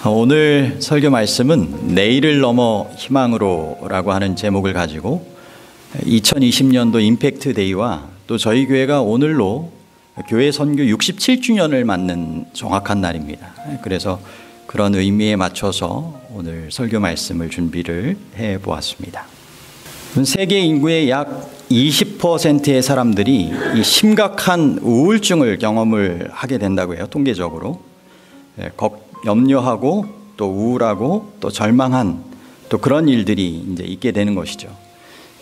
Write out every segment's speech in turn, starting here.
오늘 설교 말씀은 내일을 넘어 희망으로라고 하는 제목을 가지고 2020년도 임팩트 데이와 또 저희 교회가 오늘로 교회 선교 67주년을 맞는 정확한 날입니다. 그래서 그런 의미에 맞춰서 오늘 설교 말씀을 준비를 해 보았습니다. 세계 인구의 약 20%의 사람들이 이 심각한 우울증을 경험을 하게 된다고 해요. 통계적으로. 염려하고 또 우울하고 또 절망한 또 그런 일들이 이제 있게 되는 것이죠.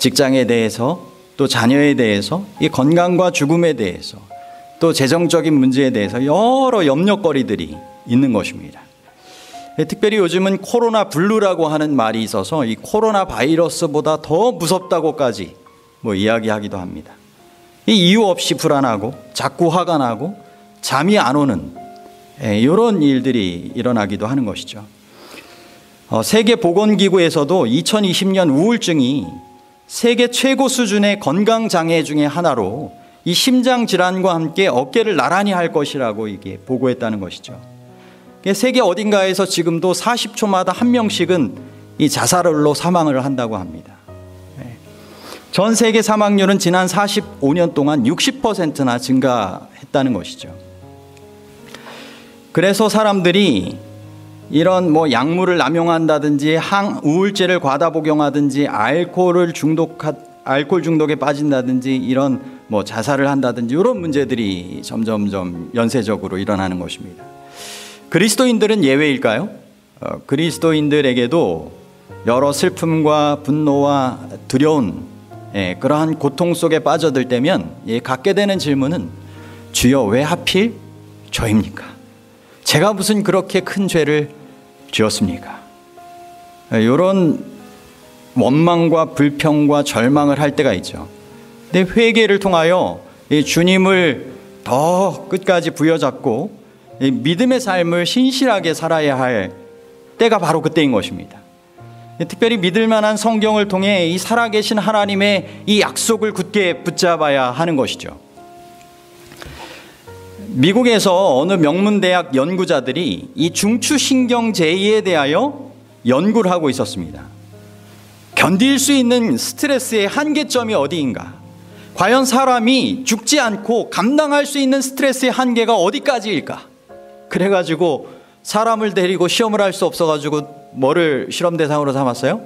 직장에 대해서 또 자녀에 대해서 이 건강과 죽음에 대해서 또 재정적인 문제에 대해서 여러 염려거리들이 있는 것입니다. 특별히 요즘은 코로나 블루라고 하는 말이 있어서 이 코로나 바이러스보다 더 무섭다고까지 이야기하기도 합니다. 이 이유 없이 불안하고 자꾸 화가 나고 잠이 안 오는 이런 일들이 일어나기도 하는 것이죠. 세계보건기구에서도 2020년 우울증이 세계 최고 수준의 건강장애 중에 하나로 이 심장질환과 함께 어깨를 나란히 할 것이라고 이게 보고했다는 것이죠. 세계 어딘가에서 지금도 40초마다 한 명씩은 이 자살로 사망을 한다고 합니다. 전 세계 사망률은 지난 45년 동안 60%나 증가했다는 것이죠. 그래서 사람들이 이런 약물을 남용한다든지 항우울제를 과다 복용하든지 알코올 중독에 빠진다든지 이런 자살을 한다든지 이런 문제들이 점점점 연쇄적으로 일어나는 것입니다. 그리스도인들은 예외일까요? 그리스도인들에게도 여러 슬픔과 분노와 두려운 그러한 고통 속에 빠져들 때면 갖게 되는 질문은 주여 왜 하필 저입니까? 제가 무슨 그렇게 큰 죄를 지었습니까? 이런 원망과 불평과 절망을 할 때가 있죠. 근데 회개를 통하여 주님을 더 끝까지 부여잡고 믿음의 삶을 신실하게 살아야 할 때가 바로 그때인 것입니다. 특별히 믿을 만한 성경을 통해 이 살아계신 하나님의 이 약속을 굳게 붙잡아야 하는 것이죠. 미국에서 어느 명문대학 연구자들이 이 중추신경제의에 대하여 연구를 하고 있었습니다. 견딜 수 있는 스트레스의 한계점이 어디인가? 과연 사람이 죽지 않고 감당할 수 있는 스트레스의 한계가 어디까지일까? 그래가지고 사람을 데리고 시험을 할 수 없어가지고 뭐를 실험 대상으로 삼았어요?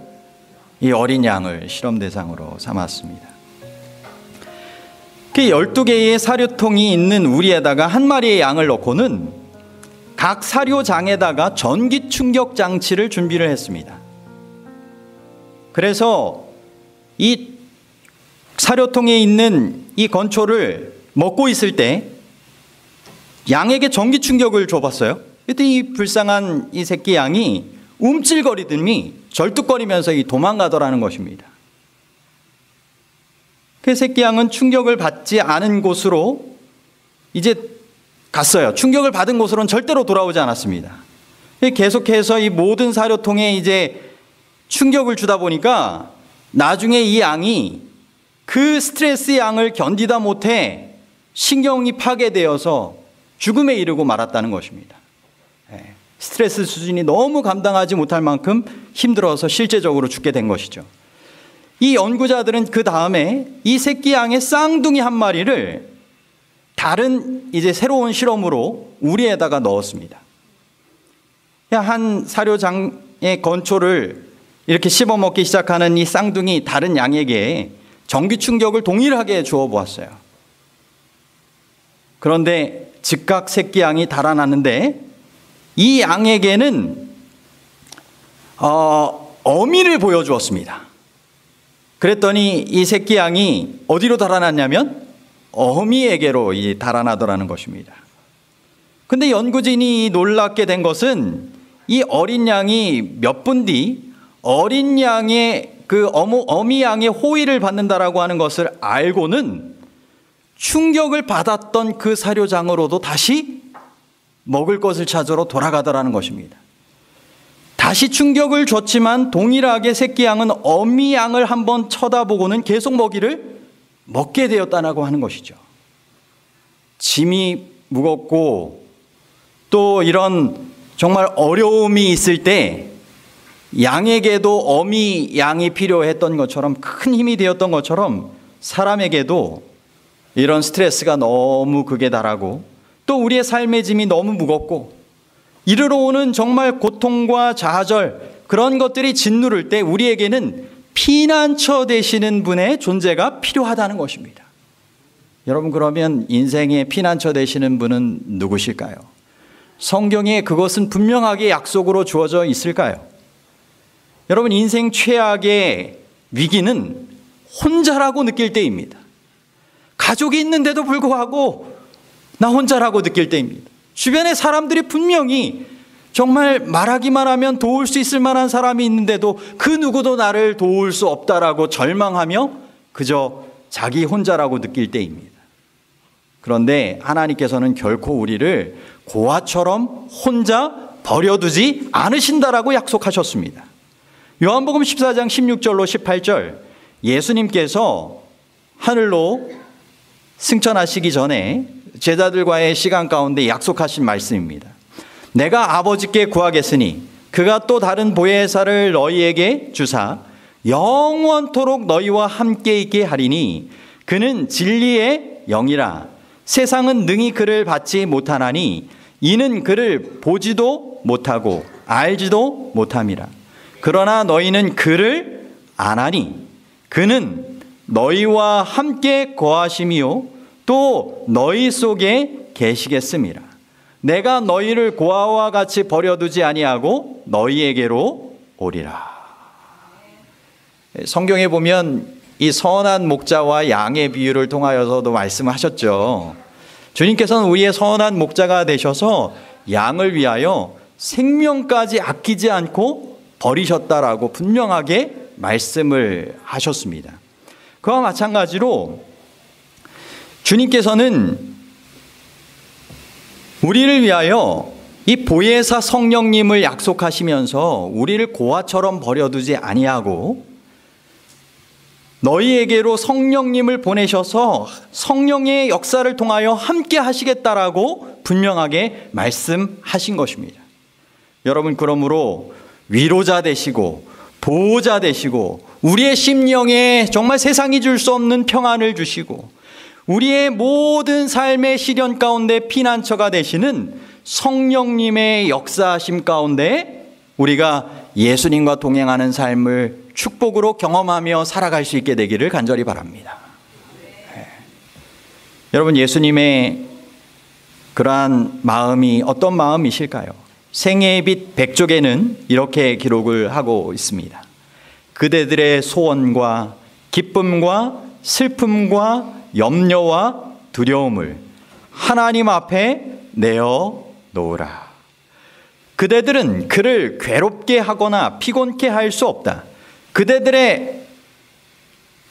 이 어린 양을 실험 대상으로 삼았습니다. 12개의 사료통이 있는 우리에다가 한 마리의 양을 넣고는 각 사료장에다가 전기 충격 장치를 준비를 했습니다. 그래서 이 사료통에 있는 이 건초를 먹고 있을 때 양에게 전기 충격을 줘봤어요. 그때 이 불쌍한 이 새끼 양이 움찔거리더니 절뚝거리면서 도망가더라는 것입니다. 그 새끼 양은 충격을 받지 않은 곳으로 이제 갔어요. 충격을 받은 곳으로는 절대로 돌아오지 않았습니다. 계속해서 이 모든 사료통에 이제 충격을 주다 보니까 나중에 이 양이 그 스트레스 양을 견디다 못해 신경이 파괴되어서 죽음에 이르고 말았다는 것입니다. 스트레스 수준이 너무 감당하지 못할 만큼 힘들어서 실제적으로 죽게 된 것이죠. 이 연구자들은 그 다음에 이 새끼 양의 쌍둥이 한 마리를 다른 이제 새로운 실험으로 우리에다가 넣었습니다. 한 사료장의 건초를 이렇게 씹어먹기 시작하는 이 쌍둥이 다른 양에게 전기 충격을 동일하게 주어 보았어요. 그런데 즉각 새끼 양이 달아났는데 이 양에게는 어미를 보여주었습니다. 그랬더니 이 새끼 양이 어디로 달아났냐면 어미에게로 달아나더라는 것입니다. 근데 연구진이 놀랍게 된 것은 이 어린 양이 몇 분 뒤 어린 양의 어미 양의 호의를 받는다라고 하는 것을 알고는 충격을 받았던 그 사료장으로도 다시 먹을 것을 찾으러 돌아가더라는 것입니다. 다시 충격을 줬지만 동일하게 새끼 양은 어미 양을 한번 쳐다보고는 계속 먹게 되었다고 하는 것이죠. 짐이 무겁고 또 이런 정말 어려움이 있을 때 양에게도 어미 양이 필요했던 것처럼, 큰 힘이 되었던 것처럼 사람에게도 이런 스트레스가 너무 극에 달하고 또 우리의 삶의 짐이 너무 무겁고 이르러 오는 정말 고통과 좌절, 그런 것들이 짓누를 때 우리에게는 피난처 되시는 분의 존재가 필요하다는 것입니다. 여러분, 그러면 인생의 피난처 되시는 분은 누구실까요? 성경에 그것은 분명하게 약속으로 주어져 있을까요? 여러분, 인생 최악의 위기는 혼자라고 느낄 때입니다. 가족이 있는데도 불구하고 나 혼자라고 느낄 때입니다. 주변에 사람들이 분명히 정말 말하기만 하면 도울 수 있을 만한 사람이 있는데도 그 누구도 나를 도울 수 없다라고 절망하며 그저 자기 혼자라고 느낄 때입니다. 그런데 하나님께서는 결코 우리를 고아처럼 혼자 버려두지 않으신다라고 약속하셨습니다. 요한복음 14장 16절로 18절, 예수님께서 하늘로 승천하시기 전에 제자들과의 시간 가운데 약속하신 말씀입니다. 내가 아버지께 구하겠으니 그가 또 다른 보혜사를 너희에게 주사 영원토록 너희와 함께 있게 하리니 그는 진리의 영이라. 세상은 능히 그를 받지 못하나니 이는 그를 보지도 못하고 알지도 못함이라. 그러나 너희는 그를 아나니 그는 너희와 함께 거하심이요 또 너희 속에 계시겠음이라. 내가 너희를 고아와 같이 버려두지 아니하고 너희에게로 오리라. 성경에 보면 이 선한 목자와 양의 비유를 통하여서도 말씀하셨죠. 주님께서는 우리의 선한 목자가 되셔서 양을 위하여 생명까지 아끼지 않고 버리셨다라고 분명하게 말씀을 하셨습니다. 그와 마찬가지로 주님께서는 우리를 위하여 이 보혜사 성령님을 약속하시면서 우리를 고아처럼 버려두지 아니하고 너희에게로 성령님을 보내셔서 성령의 역사를 통하여 함께 하시겠다라고 분명하게 말씀하신 것입니다. 여러분, 그러므로 위로자 되시고 보호자 되시고 우리의 심령에 정말 세상이 줄 수 없는 평안을 주시고 우리의 모든 삶의 시련 가운데 피난처가 되시는 성령님의 역사하심 가운데 우리가 예수님과 동행하는 삶을 축복으로 경험하며 살아갈 수 있게 되기를 간절히 바랍니다. 네. 여러분, 예수님의 그러한 마음이 어떤 마음이실까요? 생애의 빛 100쪽에는 이렇게 기록을 하고 있습니다. 그대들의 소원과 기쁨과 슬픔과 염려와 두려움을 하나님 앞에 내어 놓으라. 그대들은 그를 괴롭게 하거나 피곤케 할 수 없다. 그대들의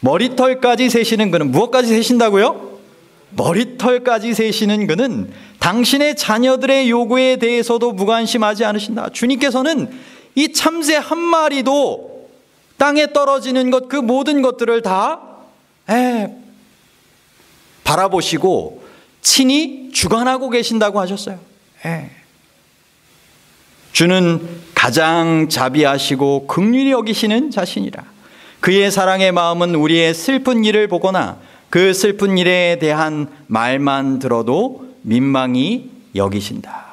머리털까지 세시는 그는, 무엇까지 세신다고요? 머리털까지 세시는 그는 당신의 자녀들의 요구에 대해서도 무관심하지 않으신다. 주님께서는 이 참새 한 마리도 땅에 떨어지는 것, 그 모든 것들을 다 바라보시고 친히 주관하고 계신다고 하셨어요. 주는 가장 자비하시고 긍휼히 여기시는 자신이라. 그의 사랑의 마음은 우리의 슬픈 일을 보거나 그 슬픈 일에 대한 말만 들어도 민망히 여기신다.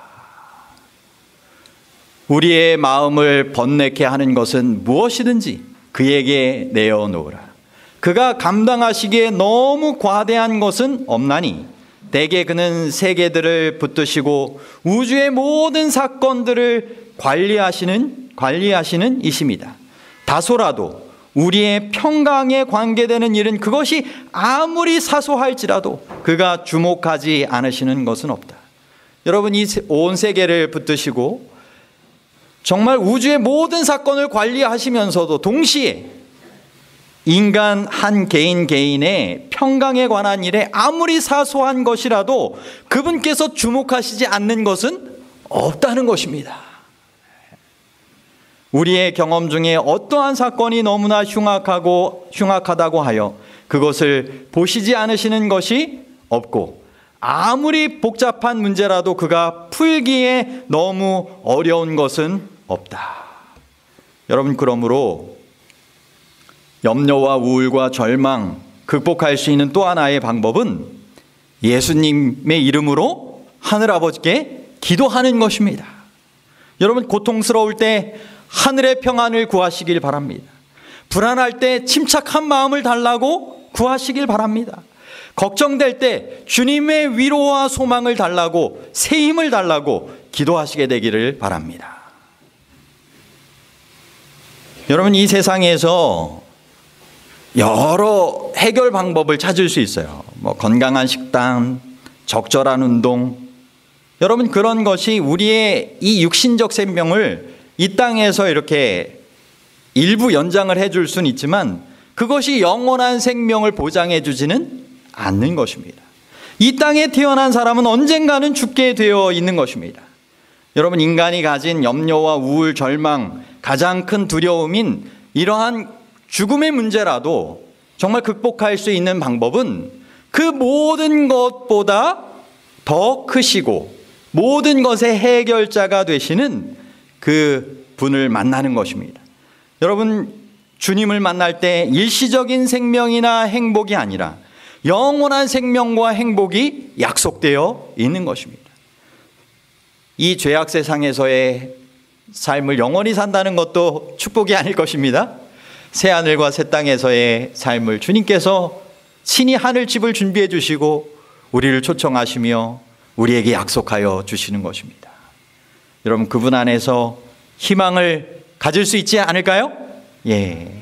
우리의 마음을 번뇌케 하는 것은 무엇이든지 그에게 내어놓으라. 그가 감당하시기에 너무 과대한 것은 없나니 대개 그는 세계들을 붙드시고 우주의 모든 사건들을 관리하시는 이십니다. 다소라도 우리의 평강에 관계되는 일은 그것이 아무리 사소할지라도 그가 주목하지 않으시는 것은 없다. 여러분, 이 온 세계를 붙드시고 정말 우주의 모든 사건을 관리하시면서도 동시에 인간 한 개인의 평강에 관한 일에 아무리 사소한 것이라도 그분께서 주목하시지 않는 것은 없다는 것입니다. 우리의 경험 중에 어떠한 사건이 너무나 흉악하다고 하여 그것을 보시지 않으시는 것이 없고 아무리 복잡한 문제라도 그가 풀기에 너무 어려운 것은 없다. 여러분, 그러므로 염려와 우울과 절망 극복할 수 있는 또 하나의 방법은 예수님의 이름으로 하늘아버지께 기도하는 것입니다. 여러분, 고통스러울 때 하늘의 평안을 구하시길 바랍니다. 불안할 때 침착한 마음을 달라고 구하시길 바랍니다. 걱정될 때 주님의 위로와 소망을 달라고, 새 힘을 달라고 기도하시게 되기를 바랍니다. 여러분, 이 세상에서 여러 해결 방법을 찾을 수 있어요. 건강한 식단, 적절한 운동. 여러분, 그런 것이 우리의 이 육신적 생명을 이 땅에서 이렇게 일부 연장을 해줄 수는 있지만 그것이 영원한 생명을 보장해 주지는 않는 것입니다. 이 땅에 태어난 사람은 언젠가는 죽게 되어 있는 것입니다. 여러분, 인간이 가진 염려와 우울, 절망, 가장 큰 두려움인 이러한 죽음의 문제라도 정말 극복할 수 있는 방법은 그 모든 것보다 더 크시고 모든 것의 해결자가 되시는 그 분을 만나는 것입니다. 여러분, 주님을 만날 때 일시적인 생명이나 행복이 아니라 영원한 생명과 행복이 약속되어 있는 것입니다. 이 죄악 세상에서의 삶을 영원히 산다는 것도 축복이 아닐 것입니다. 새하늘과 새 땅에서의 삶을 주님께서 친히 하늘집을 준비해 주시고 우리를 초청하시며 우리에게 약속하여 주시는 것입니다. 여러분, 그분 안에서 희망을 가질 수 있지 않을까요? 예.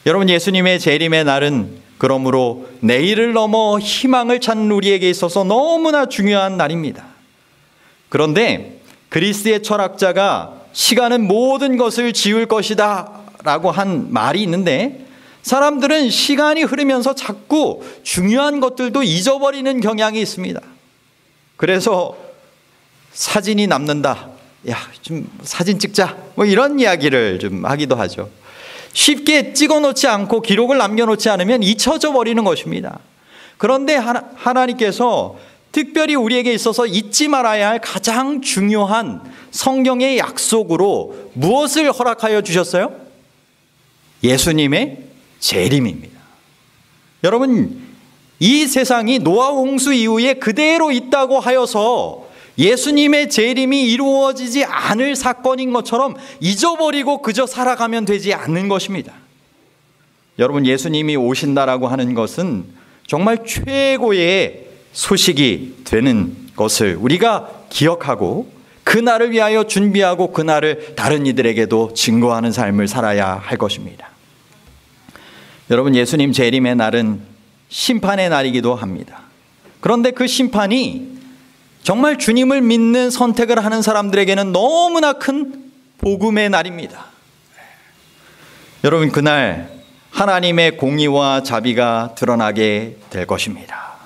여러분, 예수님의 재림의 날은 그러므로 내일을 넘어 희망을 찾는 우리에게 있어서 너무나 중요한 날입니다. 그런데 그리스의 철학자가 시간은 모든 것을 지울 것이다 라고 한 말이 있는데, 사람들은 시간이 흐르면서 자꾸 중요한 것들도 잊어버리는 경향이 있습니다. 그래서 사진이 남는다, 야, 좀 사진 찍자, 이런 이야기를 좀 하기도 하죠. 쉽게 찍어놓지 않고 기록을 남겨놓지 않으면 잊혀져 버리는 것입니다. 그런데 하나님께서 특별히 우리에게 있어서 잊지 말아야 할 가장 중요한 성경의 약속으로 무엇을 허락하여 주셨어요? 예수님의 재림입니다. 여러분, 이 세상이 노아 홍수 이후에 그대로 있다고 하여서 예수님의 재림이 이루어지지 않을 사건인 것처럼 잊어버리고 그저 살아가면 되지 않는 것입니다. 여러분, 예수님이 오신다라고 하는 것은 정말 최고의 소식이 되는 것을 우리가 기억하고 그날을 위하여 준비하고 그날을 다른 이들에게도 증거하는 삶을 살아야 할 것입니다. 여러분, 예수님 재림의 날은 심판의 날이기도 합니다. 그런데 그 심판이 정말 주님을 믿는 선택을 하는 사람들에게는 너무나 큰 복음의 날입니다. 여러분, 그날 하나님의 공의와 자비가 드러나게 될 것입니다.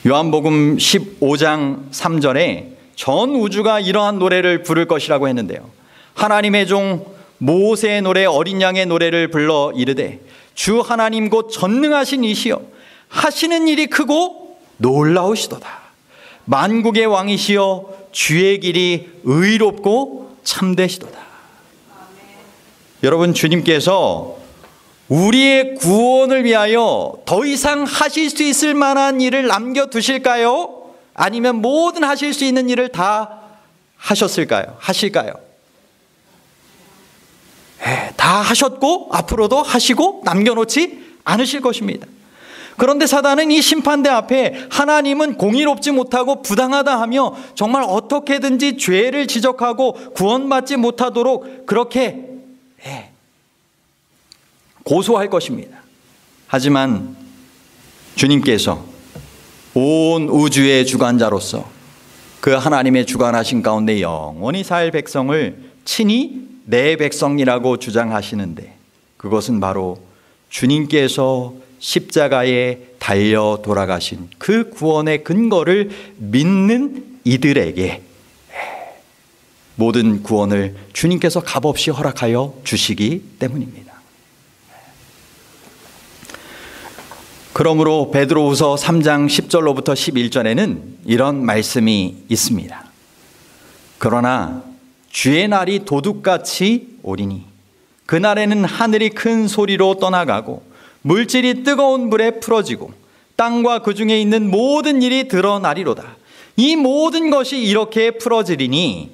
요한복음 15장 3절에 전 우주가 이러한 노래를 부를 것이라고 했는데요. 하나님의 종 모세의 노래, 어린 양의 노래를 불러 이르되 주 하나님 곧 전능하신 이시여 하시는 일이 크고 놀라우시도다. 만국의 왕이시여 주의 길이 의롭고 참되시도다. 여러분, 주님께서 우리의 구원을 위하여 더 이상 하실 수 있을 만한 일을 남겨두실까요? 아니면 모든 하실 수 있는 일을 다 하셨을까요? 하실까요? 다 하셨고 앞으로도 하시고 남겨놓지 않으실 것입니다. 그런데 사단은 이 심판대 앞에 하나님은 공의롭지 못하고 부당하다 하며 정말 어떻게든지 죄를 지적하고 구원받지 못하도록 그렇게 고소할 것입니다. 하지만 주님께서 온 우주의 주관자로서 그 하나님의 주관하신 가운데 영원히 살 백성을 친히 내 백성이라고 주장하시는데, 그것은 바로 주님께서 십자가에 달려 돌아가신 그 구원의 근거를 믿는 이들에게 모든 구원을 주님께서 값없이 허락하여 주시기 때문입니다. 그러므로 베드로후서 3장 10절로부터 11절에는 이런 말씀이 있습니다. 그러나 주의 날이 도둑같이 오리니 그날에는 하늘이 큰 소리로 떠나가고 물질이 뜨거운 불에 풀어지고 땅과 그 중에 있는 모든 일이 드러나리로다. 이 모든 것이 이렇게 풀어지리니,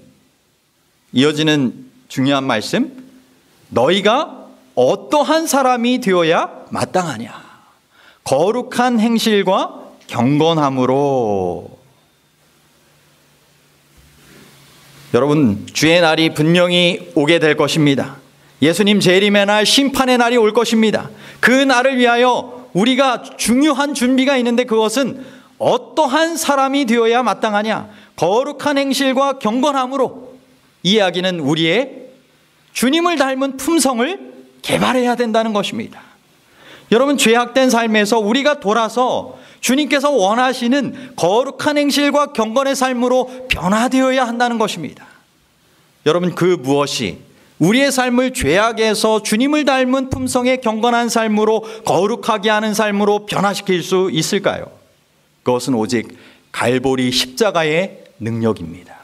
이어지는 중요한 말씀, 너희가 어떠한 사람이 되어야 마땅하냐? 거룩한 행실과 경건함으로. 여러분, 주의 날이 분명히 오게 될 것입니다. 예수님 재림의 날, 심판의 날이 올 것입니다. 그 날을 위하여 우리가 중요한 준비가 있는데, 그것은 어떠한 사람이 되어야 마땅하냐? 거룩한 행실과 경건함으로. 이 이야기는 우리의 주님을 닮은 품성을 개발해야 된다는 것입니다. 여러분, 죄악된 삶에서 우리가 돌아서 주님께서 원하시는 거룩한 행실과 경건의 삶으로 변화되어야 한다는 것입니다. 여러분, 그 무엇이 우리의 삶을 죄악에서 주님을 닮은 품성의 경건한 삶으로, 거룩하게 하는 삶으로 변화시킬 수 있을까요? 그것은 오직 갈보리 십자가의 능력입니다.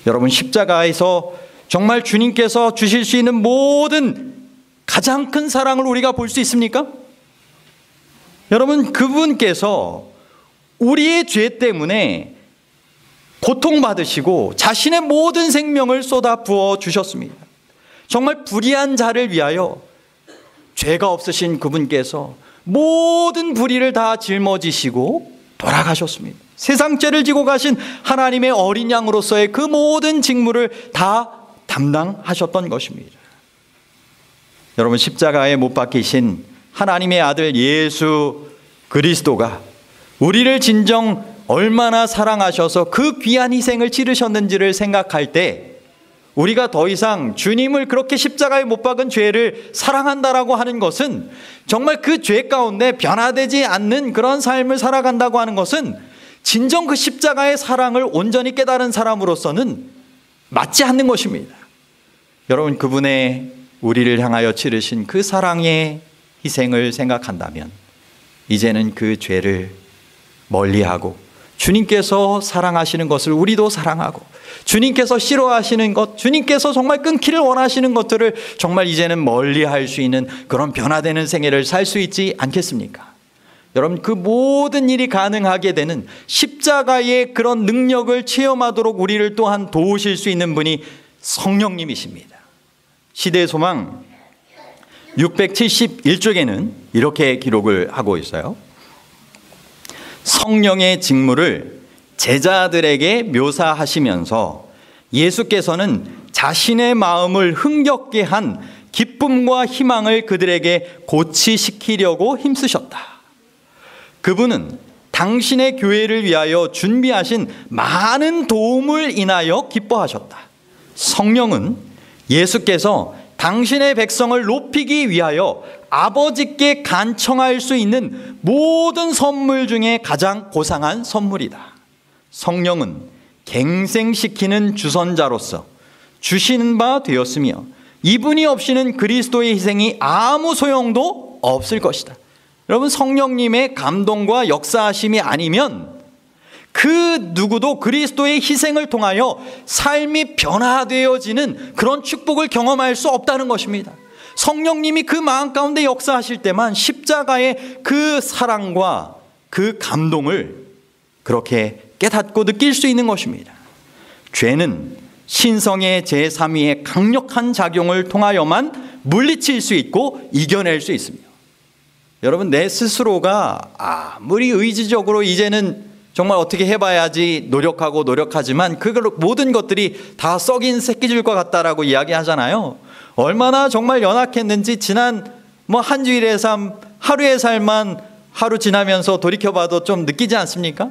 여러분, 십자가에서 정말 주님께서 주실 수 있는 모든 가장 큰 사랑을 우리가 볼 수 있습니까? 여러분, 그분께서 우리의 죄 때문에 고통받으시고 자신의 모든 생명을 쏟아 부어 주셨습니다. 정말 불의한 자를 위하여 죄가 없으신 그분께서 모든 불의를 다 짊어지시고 돌아가셨습니다. 세상 죄를 지고 가신 하나님의 어린 양으로서의 그 모든 직무를 다 담당하셨던 것입니다. 여러분, 십자가에 못 박히신 하나님의 아들 예수 그리스도가 우리를 진정 얼마나 사랑하셔서 그 귀한 희생을 치르셨는지를 생각할 때, 우리가 더 이상 주님을 그렇게 십자가에 못 박은 죄를 사랑한다라고 하는 것은, 정말 그 죄 가운데 변화되지 않는 그런 삶을 살아간다고 하는 것은 진정 그 십자가의 사랑을 온전히 깨달은 사람으로서는 맞지 않는 것입니다. 여러분, 그분의 우리를 향하여 치르신 그 사랑의 희생을 생각한다면 이제는 그 죄를 멀리하고, 주님께서 사랑하시는 것을 우리도 사랑하고, 주님께서 싫어하시는 것, 주님께서 정말 끊기를 원하시는 것들을 정말 이제는 멀리할 수 있는 그런 변화되는 생애를 살 수 있지 않겠습니까? 여러분, 그 모든 일이 가능하게 되는 십자가의 그런 능력을 체험하도록 우리를 또한 도우실 수 있는 분이 성령님이십니다. 시대의 소망 671쪽에는 이렇게 기록을 하고 있어요. 성령의 직무를 제자들에게 묘사하시면서 예수께서는 자신의 마음을 흥겹게 한 기쁨과 희망을 그들에게 고치시키려고 힘쓰셨다. 그분은 당신의 교회를 위하여 준비하신 많은 도움을 인하여 기뻐하셨다. 성령은 예수께서 당신의 백성을 높이기 위하여 아버지께 간청할 수 있는 모든 선물 중에 가장 고상한 선물이다. 성령은 갱생시키는 주선자로서 주시는 바 되었으며, 이분이 없이는 그리스도의 희생이 아무 소용도 없을 것이다. 여러분, 성령님의 감동과 역사하심이 아니면 그 누구도 그리스도의 희생을 통하여 삶이 변화되어지는 그런 축복을 경험할 수 없다는 것입니다. 성령님이 그 마음 가운데 역사하실 때만 십자가의 그 사랑과 그 감동을 그렇게 깨닫고 느낄 수 있는 것입니다. 죄는 신성의 제3위의 강력한 작용을 통하여만 물리칠 수 있고 이겨낼 수 있습니다. 여러분, 내 스스로가 아무리 의지적으로 이제는 정말 어떻게 해봐야지 노력하지만 그 모든 것들이 다 썩인 새끼줄과 같다라고 이야기하잖아요. 얼마나 정말 연약했는지 지난 한 주일의 삶, 하루의 삶만 하루 지나면서 돌이켜봐도 좀 느끼지 않습니까?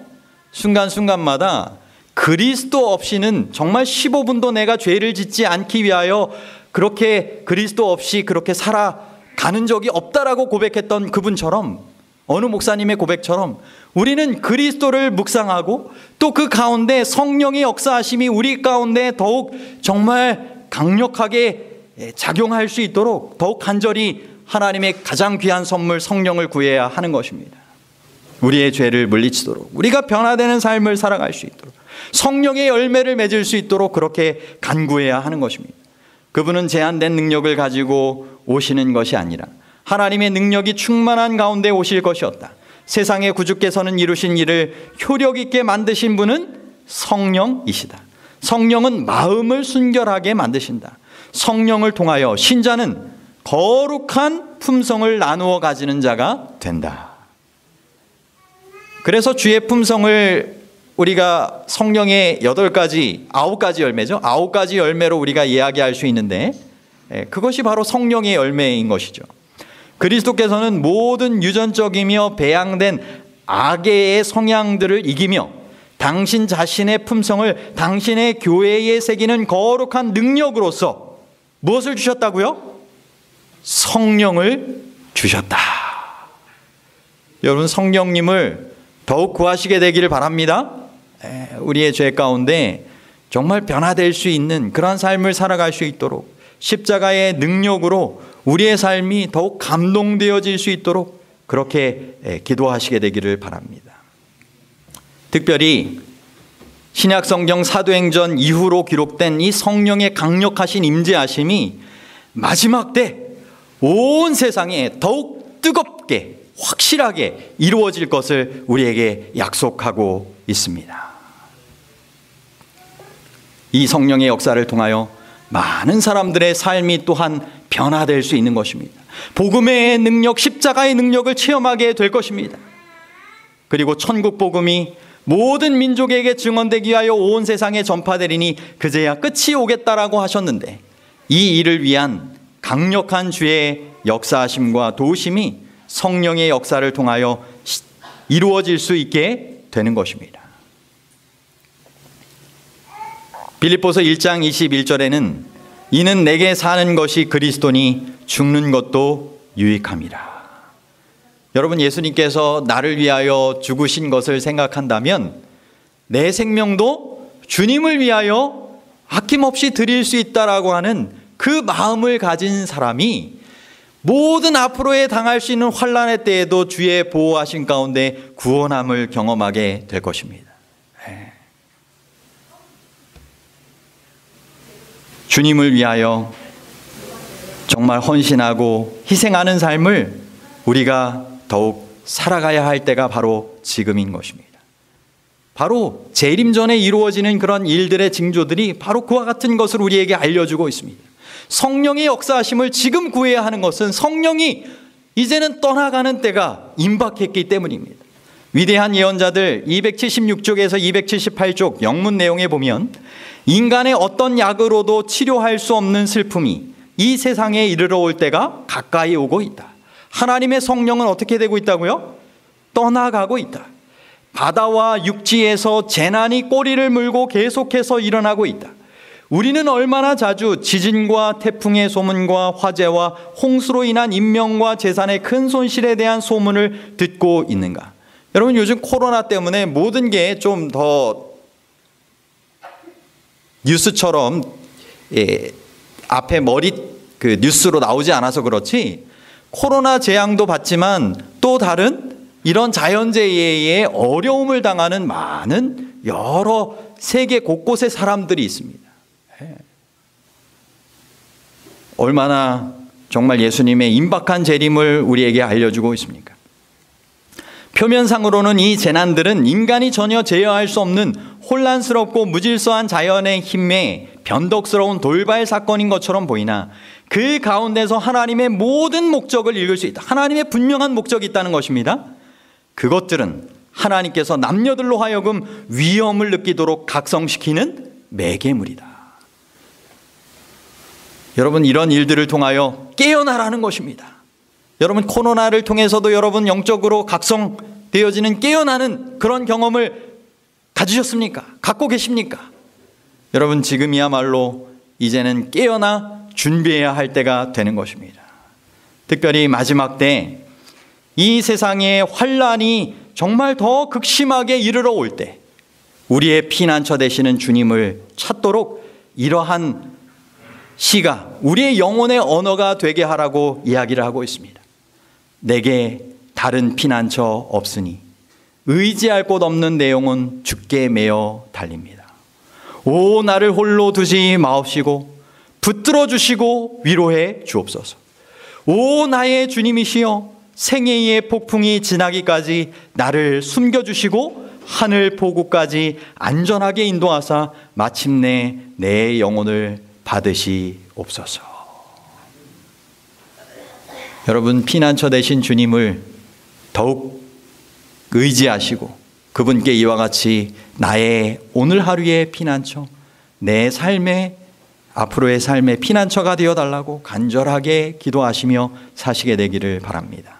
순간순간마다 그리스도 없이는 정말 15분도 내가 죄를 짓지 않기 위하여 그렇게 그리스도 없이 그렇게 살아가는 적이 없다라고 고백했던 그분처럼, 어느 목사님의 고백처럼 우리는 그리스도를 묵상하고 또 그 가운데 성령의 역사하심이 우리 가운데 더욱 정말 강력하게 작용할 수 있도록 더욱 간절히 하나님의 가장 귀한 선물 성령을 구해야 하는 것입니다. 우리의 죄를 물리치도록, 우리가 변화되는 삶을 살아갈 수 있도록, 성령의 열매를 맺을 수 있도록 그렇게 간구해야 하는 것입니다. 그분은 제한된 능력을 가지고 오시는 것이 아니라 하나님의 능력이 충만한 가운데 오실 것이었다. 세상의 구주께서는 이루신 일을 효력 있게 만드신 분은 성령이시다. 성령은 마음을 순결하게 만드신다. 성령을 통하여 신자는 거룩한 품성을 나누어 가지는 자가 된다. 그래서 주의 품성을 우리가 성령의 8가지, 9가지 열매죠. 9가지 열매로 우리가 이야기할 수 있는데 그것이 바로 성령의 열매인 것이죠. 그리스도께서는 모든 유전적이며 배양된 악의 성향들을 이기며 당신 자신의 품성을 당신의 교회에 새기는 거룩한 능력으로서 무엇을 주셨다고요? 성령을 주셨다. 여러분, 성령님을 더욱 구하시게 되기를 바랍니다. 우리의 죄 가운데 정말 변화될 수 있는 그런 삶을 살아갈 수 있도록 십자가의 능력으로 우리의 삶이 더욱 감동되어질 수 있도록 그렇게 기도하시게 되기를 바랍니다. 특별히 신약성경 사도행전 이후로 기록된 이 성령의 강력하신 임재하심이 마지막 때 온 세상에 더욱 뜨겁게 확실하게 이루어질 것을 우리에게 약속하고 있습니다. 이 성령의 역사를 통하여 많은 사람들의 삶이 또한 변화될 수 있는 것입니다. 복음의 능력, 십자가의 능력을 체험하게 될 것입니다. 그리고 천국 복음이 모든 민족에게 증언되기 위하여 온 세상에 전파되리니 그제야 끝이 오겠다라고 하셨는데 이 일을 위한 강력한 주의 역사하심과 도우심이 성령의 역사를 통하여 이루어질 수 있게 되는 것입니다. 빌립보서 1장 21절에는 이는 내게 사는 것이 그리스도니 죽는 것도 유익함이라. 여러분, 예수님께서 나를 위하여 죽으신 것을 생각한다면 내 생명도 주님을 위하여 아낌없이 드릴 수 있다라고 하는 그 마음을 가진 사람이 모든 앞으로에 당할 수 있는 환난의 때에도 주의 보호하신 가운데 구원함을 경험하게 될 것입니다. 주님을 위하여 정말 헌신하고 희생하는 삶을 우리가 더욱 살아가야 할 때가 바로 지금인 것입니다. 바로 재림 전에 이루어지는 그런 일들의 징조들이 바로 그와 같은 것을 우리에게 알려주고 있습니다. 성령의 역사하심을 지금 구해야 하는 것은 성령이 이제는 떠나가는 때가 임박했기 때문입니다. 위대한 예언자들 276쪽에서 278쪽 영문 내용에 보면 인간의 어떤 약으로도 치료할 수 없는 슬픔이 이 세상에 이르러 올 때가 가까이 오고 있다. 하나님의 성령은 어떻게 되고 있다고요? 떠나가고 있다. 바다와 육지에서 재난이 꼬리를 물고 계속해서 일어나고 있다. 우리는 얼마나 자주 지진과 태풍의 소문과 화재와 홍수로 인한 인명과 재산의 큰 손실에 대한 소문을 듣고 있는가? 여러분, 요즘 코로나 때문에 모든 게 좀 더 뉴스처럼 앞에 그 뉴스로 나오지 않아서 그렇지 코로나 재앙도 받지만 또 다른 이런 자연재해에 어려움을 당하는 많은 여러 세계 곳곳의 사람들이 있습니다. 얼마나 정말 예수님의 임박한 재림을 우리에게 알려주고 있습니까? 표면상으로는 이 재난들은 인간이 전혀 제어할 수 없는 혼란스럽고 무질서한 자연의 힘에 변덕스러운 돌발 사건인 것처럼 보이나 그 가운데서 하나님의 모든 목적을 읽을 수 있다. 하나님의 분명한 목적이 있다는 것입니다. 그것들은 하나님께서 남녀들로 하여금 위험을 느끼도록 각성시키는 매개물이다. 여러분, 이런 일들을 통하여 깨어나라는 것입니다. 여러분, 코로나를 통해서도 여러분 영적으로 각성되어지는 깨어나는 그런 경험을 가지셨습니까? 갖고 계십니까? 여러분, 지금이야말로 이제는 깨어나 준비해야 할 때가 되는 것입니다. 특별히 마지막 때 이 세상의 환난이 정말 더 극심하게 이르러 올 때 우리의 피난처 되시는 주님을 찾도록 이러한 시가 우리의 영혼의 언어가 되게 하라고 이야기를 하고 있습니다. 내게 다른 피난처 없으니 의지할 곳 없는 내 영혼 주께 매어 달립니다. 오 나를 홀로 두지 마옵시고 붙들어 주시고 위로해 주옵소서. 오 나의 주님이시여 생애의 폭풍이 지나기까지 나를 숨겨주시고 하늘 포구까지 안전하게 인도하사 마침내 내 영혼을 받으시옵소서. 여러분, 피난처 되신 주님을 더욱 의지하시고 그분께 이와 같이 나의 오늘 하루의 피난처, 내 삶의 앞으로의 삶의 피난처가 되어달라고 간절하게 기도하시며 사시게 되기를 바랍니다.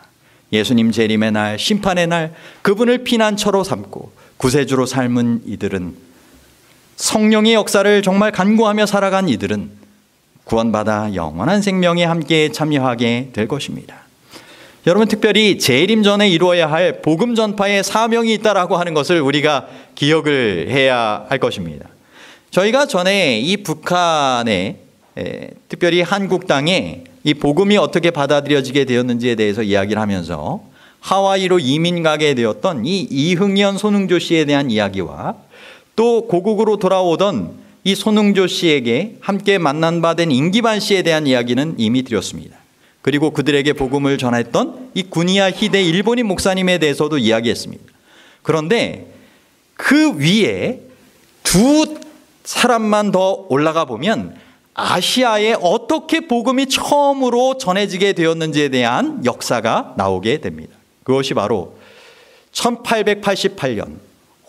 예수님 재림의 날, 심판의 날 그분을 피난처로 삼고 구세주로 삶은 이들은, 성령의 역사를 정말 간구하며 살아간 이들은 구원받아 영원한 생명에 함께 참여하게 될 것입니다. 여러분, 특별히 재림 전에 이루어야 할 복음 전파의 사명이 있다라고 하는 것을 우리가 기억을 해야 할 것입니다. 저희가 전에 이 북한에, 특별히 한국 땅에 이 복음이 어떻게 받아들여지게 되었는지에 대해서 이야기를 하면서 하와이로 이민 가게 되었던 이 이흥연 손흥조 씨에 대한 이야기와 또 고국으로 돌아오던 이 손흥조 씨에게 함께 만난 바 된 임기반 씨에 대한 이야기는 이미 드렸습니다. 그리고 그들에게 복음을 전했던 이 구니야 히데 일본인 목사님에 대해서도 이야기했습니다. 그런데 그 위에 두 사람만 더 올라가 보면 아시아에 어떻게 복음이 처음으로 전해지게 되었는지에 대한 역사가 나오게 됩니다. 그것이 바로 1888년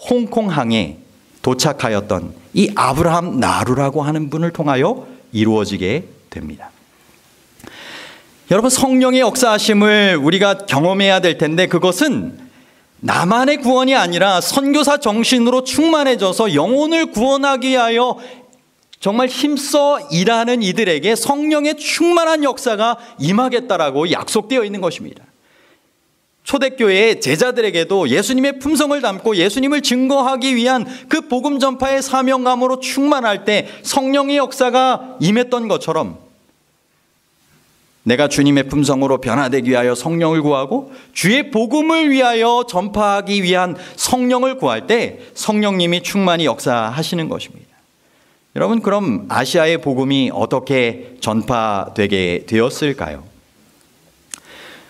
홍콩항에 도착하였던 이 아브라함 나루라고 하는 분을 통하여 이루어지게 됩니다. 여러분, 성령의 역사하심을 우리가 경험해야 될 텐데 그것은 나만의 구원이 아니라 선교사 정신으로 충만해져서 영혼을 구원하기 위하여 정말 힘써 일하는 이들에게 성령의 충만한 역사가 임하겠다라고 약속되어 있는 것입니다. 초대교회의 제자들에게도 예수님의 품성을 담고 예수님을 증거하기 위한 그 복음 전파의 사명감으로 충만할 때 성령의 역사가 임했던 것처럼, 내가 주님의 품성으로 변화되기 위하여 성령을 구하고 주의 복음을 위하여 전파하기 위한 성령을 구할 때 성령님이 충만히 역사하시는 것입니다. 여러분, 그럼 아시아의 복음이 어떻게 전파되게 되었을까요?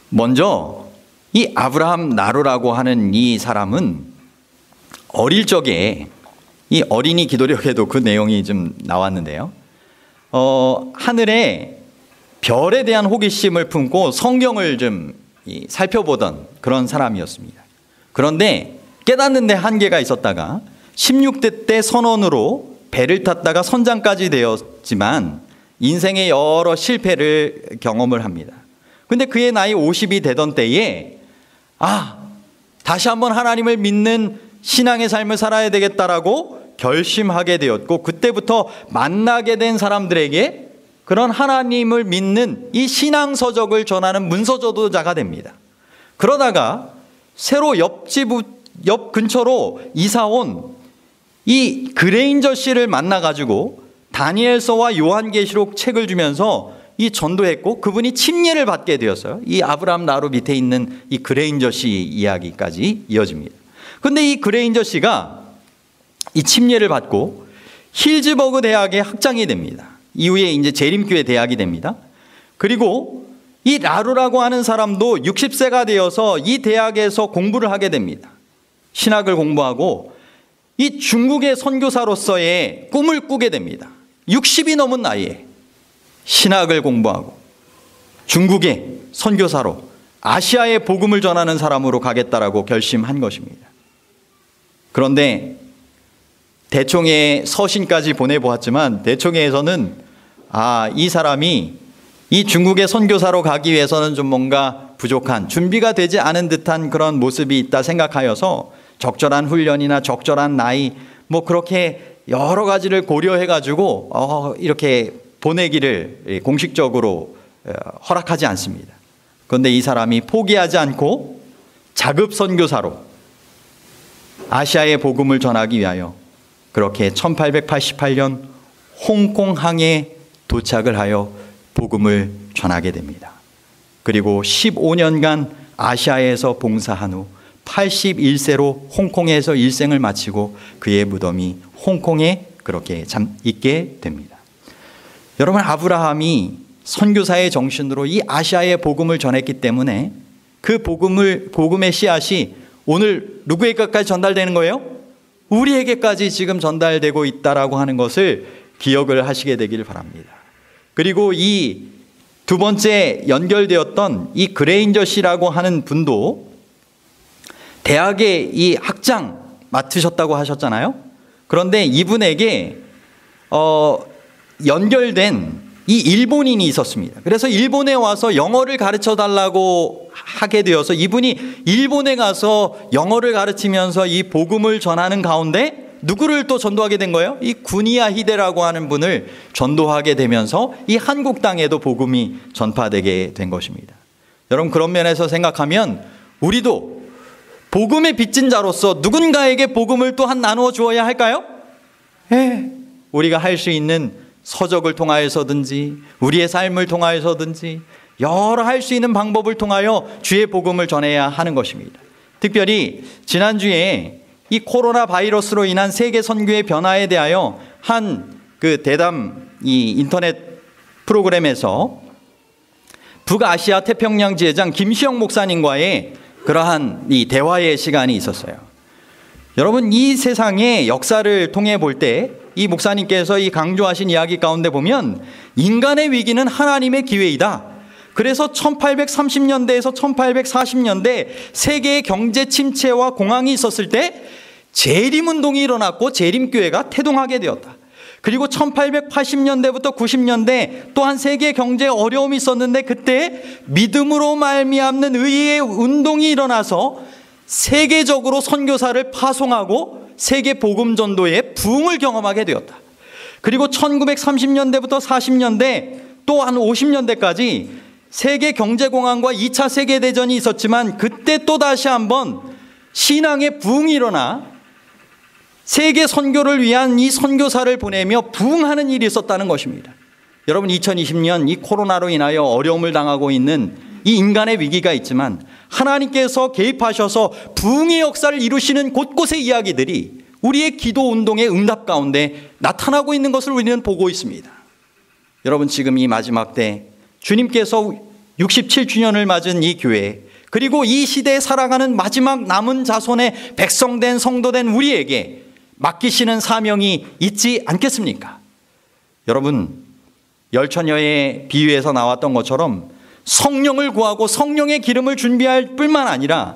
먼저 이 아브라함 나루라고 하는 이 사람은 어릴 적에, 이 어린이 기도력에도 그 내용이 좀 나왔는데요, 하늘에 별에 대한 호기심을 품고 성경을 좀 살펴보던 그런 사람이었습니다. 그런데 깨닫는 데 한계가 있었다가 16대 때 선원으로 배를 탔다가 선장까지 되었지만 인생의 여러 실패를 경험을 합니다. 근데 그의 나이 50이 되던 때에 다시 한번 하나님을 믿는 신앙의 삶을 살아야 되겠다라고 결심하게 되었고, 그때부터 만나게 된 사람들에게 그런 하나님을 믿는 이 신앙서적을 전하는 문서저도자가 됩니다. 그러다가 새로 옆 근처로 이사온 이 그레인저 씨를 만나가지고 다니엘서와 요한계시록 책을 주면서 이 전도했고, 그분이 침례를 받게 되었어요. 이 아브라함 나루 밑에 있는 이 그레인저 씨 이야기까지 이어집니다. 그런데 이 그레인저 씨가 이 침례를 받고 힐즈버그 대학의 학장이 됩니다. 이후에 이제 재림교회 대학이 됩니다. 그리고 이 라루라고 하는 사람도 60세가 되어서 이 대학에서 공부를 하게 됩니다. 신학을 공부하고 이 중국의 선교사로서의 꿈을 꾸게 됩니다. 60이 넘은 나이에 신학을 공부하고 중국의 선교사로 아시아의 복음을 전하는 사람으로 가겠다라고 결심한 것입니다. 그런데 대총회 서신까지 보내보았지만 대총회에서는 이 사람이 이 중국의 선교사로 가기 위해서는 좀 뭔가 부족한, 준비가 되지 않은 듯한 그런 모습이 있다 생각하여서 적절한 훈련이나 적절한 나이 그렇게 여러 가지를 고려해가지고 이렇게 보내기를 공식적으로 허락하지 않습니다. 그런데 이 사람이 포기하지 않고 자급 선교사로 아시아의 복음을 전하기 위하여 그렇게 1888년 홍콩항에 도착을 하여 복음을 전하게 됩니다. 그리고 15년간 아시아에서 봉사한 후 81세로 홍콩에서 일생을 마치고 그의 무덤이 홍콩에 그렇게 있게 됩니다. 여러분, 아브라함이 선교사의 정신으로 이 아시아에 복음을 전했기 때문에 그 복음의 씨앗이 오늘 누구에게까지 전달되는 거예요? 우리에게까지 지금 전달되고 있다라고 하는 것을 기억을 하시게 되길 바랍니다. 그리고 이 두 번째 연결되었던 이 그레인저 씨라고 하는 분도 대학의 이 학장 맡으셨다고 하셨잖아요. 그런데 이분에게 연결된 이 일본인이 있었습니다. 그래서 일본에 와서 영어를 가르쳐 달라고 하게 되어서 이분이 일본에 가서 영어를 가르치면서 이 복음을 전하는 가운데 누구를 또 전도하게 된 거예요? 이 구니야 히데라고 하는 분을 전도하게 되면서 이 한국 땅에도 복음이 전파되게 된 것입니다. 여러분, 그런 면에서 생각하면 우리도 복음의 빚진 자로서 누군가에게 복음을 또한 나누어 주어야 할까요? 우리가 할 수 있는 서적을 통하여서든지 우리의 삶을 통하여서든지 여러 할 수 있는 방법을 통하여 주의 복음을 전해야 하는 것입니다. 특별히 지난주에 이 코로나 바이러스로 인한 세계 선교의 변화에 대하여 한 그 대담 이 인터넷 프로그램에서 북아시아 태평양 지회장 김시영 목사님과의 그러한 이 대화의 시간이 있었어요. 여러분, 이 세상의 역사를 통해 볼 때 이 목사님께서 이 강조하신 이야기 가운데 보면 인간의 위기는 하나님의 기회이다. 그래서 1830년대에서 1840년대 세계의 경제 침체와 공황이 있었을 때 재림운동이 일어났고 재림교회가 태동하게 되었다. 그리고 1880년대부터 90년대 또한 세계 경제에 어려움이 있었는데 그때 믿음으로 말미암는 의의 운동이 일어나서 세계적으로 선교사를 파송하고 세계 복음 전도의 부흥을 경험하게 되었다. 그리고 1930년대부터 40년대 또 한 50년대까지 세계 경제공황과 2차 세계대전이 있었지만 그때 또 다시 한번 신앙의 부흥이 일어나 세계 선교를 위한 이 선교사를 보내며 부흥하는 일이 있었다는 것입니다. 여러분, 2020년 이 코로나로 인하여 어려움을 당하고 있는 이 인간의 위기가 있지만 하나님께서 개입하셔서 부흥의 역사를 이루시는 곳곳의 이야기들이 우리의 기도 운동의 응답 가운데 나타나고 있는 것을 우리는 보고 있습니다. 여러분, 지금 이 마지막 때 주님께서 67주년을 맞은 이 교회, 그리고 이 시대에 살아가는 마지막 남은 자손의 백성된 성도된 우리에게 맡기시는 사명이 있지 않겠습니까? 여러분, 열처녀의 비유에서 나왔던 것처럼 성령을 구하고 성령의 기름을 준비할 뿐만 아니라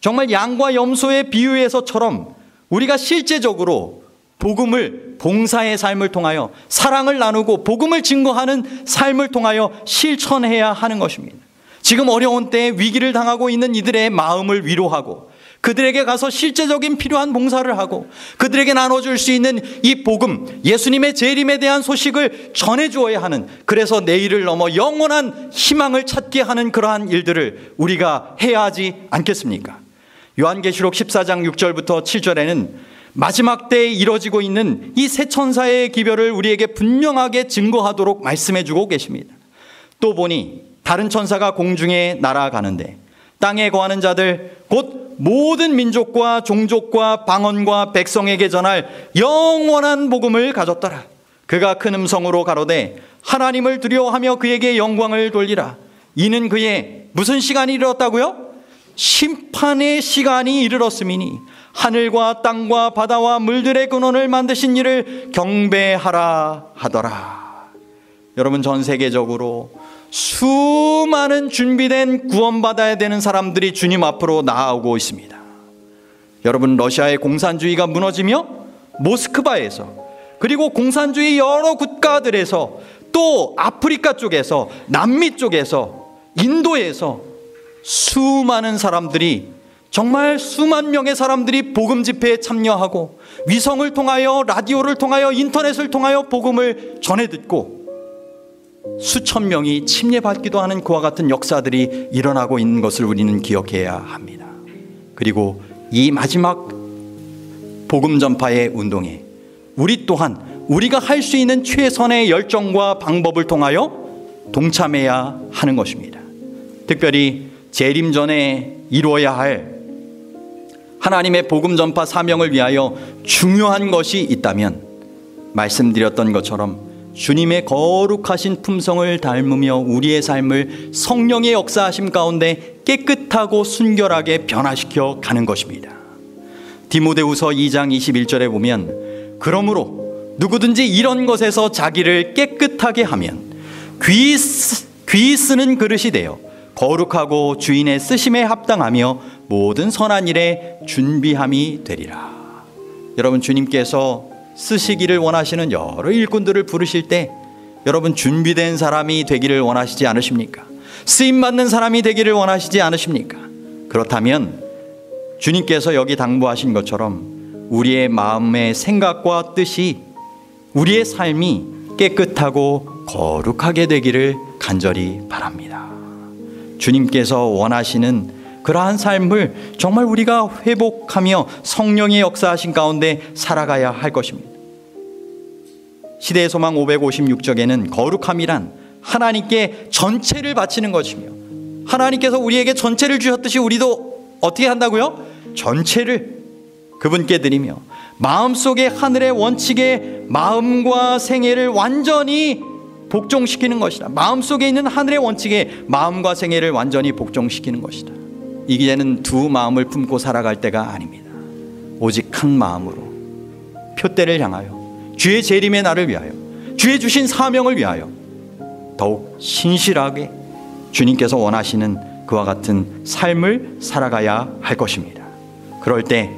정말 양과 염소의 비유에서처럼 우리가 실제적으로 복음을, 봉사의 삶을 통하여 사랑을 나누고 복음을 증거하는 삶을 통하여 실천해야 하는 것입니다. 지금 어려운 때에 위기를 당하고 있는 이들의 마음을 위로하고 그들에게 가서 실제적인 필요한 봉사를 하고 그들에게 나눠줄 수 있는 이 복음, 예수님의 재림에 대한 소식을 전해주어야 하는, 그래서 내일을 넘어 영원한 희망을 찾게 하는 그러한 일들을 우리가 해야 하지 않겠습니까? 요한계시록 14장 6절부터 7절에는 마지막 때에 이뤄지고 있는 이 새 천사의 기별을 우리에게 분명하게 증거하도록 말씀해주고 계십니다. 또 보니 다른 천사가 공중에 날아가는데 땅에 거하는 자들 곧 모든 민족과 종족과 방언과 백성에게 전할 영원한 복음을 가졌더라. 그가 큰 음성으로 가로되 하나님을 두려워하며 그에게 영광을 돌리라. 이는 그의 무슨 시간이 이르렀다고요? 심판의 시간이 이르렀음이니 하늘과 땅과 바다와 물들의 근원을 만드신 이를 경배하라 하더라. 여러분, 전 세계적으로 수많은 준비된 구원받아야 되는 사람들이 주님 앞으로 나아오고 있습니다. 여러분, 러시아의 공산주의가 무너지며 모스크바에서, 그리고 공산주의 여러 국가들에서, 또 아프리카 쪽에서, 남미 쪽에서, 인도에서 수많은 사람들이, 정말 수만 명의 사람들이 복음 집회에 참여하고 위성을 통하여, 라디오를 통하여, 인터넷을 통하여 복음을 전해 듣고 수천 명이 침례받기도 하는 그와 같은 역사들이 일어나고 있는 것을 우리는 기억해야 합니다. 그리고 이 마지막 복음 전파의 운동에 우리 또한 우리가 할 수 있는 최선의 열정과 방법을 통하여 동참해야 하는 것입니다. 특별히 재림 전에 이루어야 할 하나님의 복음 전파 사명을 위하여 중요한 것이 있다면 말씀드렸던 것처럼 주님의 거룩하신 품성을 닮으며 우리의 삶을 성령의 역사하심 가운데 깨끗하고 순결하게 변화시켜 가는 것입니다. 디모데후서 2장 21절에 보면 그러므로 누구든지 이런 것에서 자기를 깨끗하게 하면 귀 쓰는 그릇이 되어 거룩하고 주인의 쓰심에 합당하며 모든 선한 일에 준비함이 되리라. 여러분, 주님께서 쓰시기를 원하시는 여러 일꾼들을 부르실 때 여러분 준비된 사람이 되기를 원하시지 않으십니까? 쓰임받는 사람이 되기를 원하시지 않으십니까? 그렇다면 주님께서 여기 당부하신 것처럼 우리의 마음의 생각과 뜻이, 우리의 삶이 깨끗하고 거룩하게 되기를 간절히 바랍니다. 주님께서 원하시는 그러한 삶을 정말 우리가 회복하며 성령의 역사하신 가운데 살아가야 할 것입니다. 시대의 소망 556쪽에는 거룩함이란 하나님께 전체를 바치는 것이며, 하나님께서 우리에게 전체를 주셨듯이 우리도 어떻게 한다고요? 전체를 그분께 드리며 마음속의 하늘의 원칙에 마음과 생애를 완전히 복종시키는 것이다. 마음속에 있는 하늘의 원칙에 마음과 생애를 완전히 복종시키는 것이다. 이제는 두 마음을 품고 살아갈 때가 아닙니다. 오직 한 마음으로 표대를 향하여 주의 재림의 날을 위하여, 주의 주신 사명을 위하여 더욱 신실하게 주님께서 원하시는 그와 같은 삶을 살아가야 할 것입니다. 그럴 때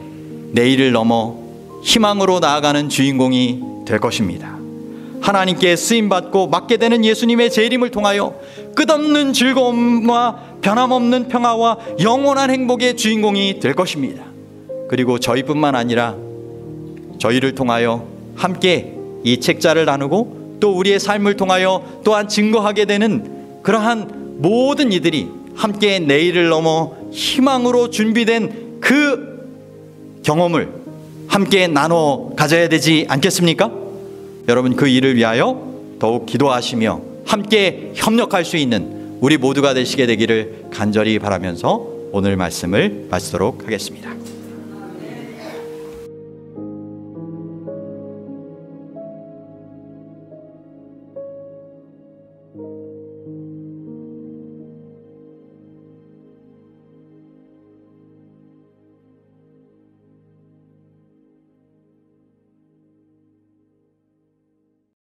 내일을 넘어 희망으로 나아가는 주인공이 될 것입니다. 하나님께 쓰임받고 맡게 되는 예수님의 재림을 통하여 끝없는 즐거움과 변함없는 평화와 영원한 행복의 주인공이 될 것입니다. 그리고 저희뿐만 아니라 저희를 통하여 함께 이 책자를 나누고 또 우리의 삶을 통하여 또한 증거하게 되는 그러한 모든 이들이 함께 내일을 넘어 희망으로 준비된 그 경험을 함께 나눠 가져야 되지 않겠습니까? 여러분, 그 일을 위하여 더욱 기도하시며 함께 협력할 수 있는 우리 모두가 되시게 되기를 간절히 바라면서 오늘 말씀을 마치도록 하겠습니다.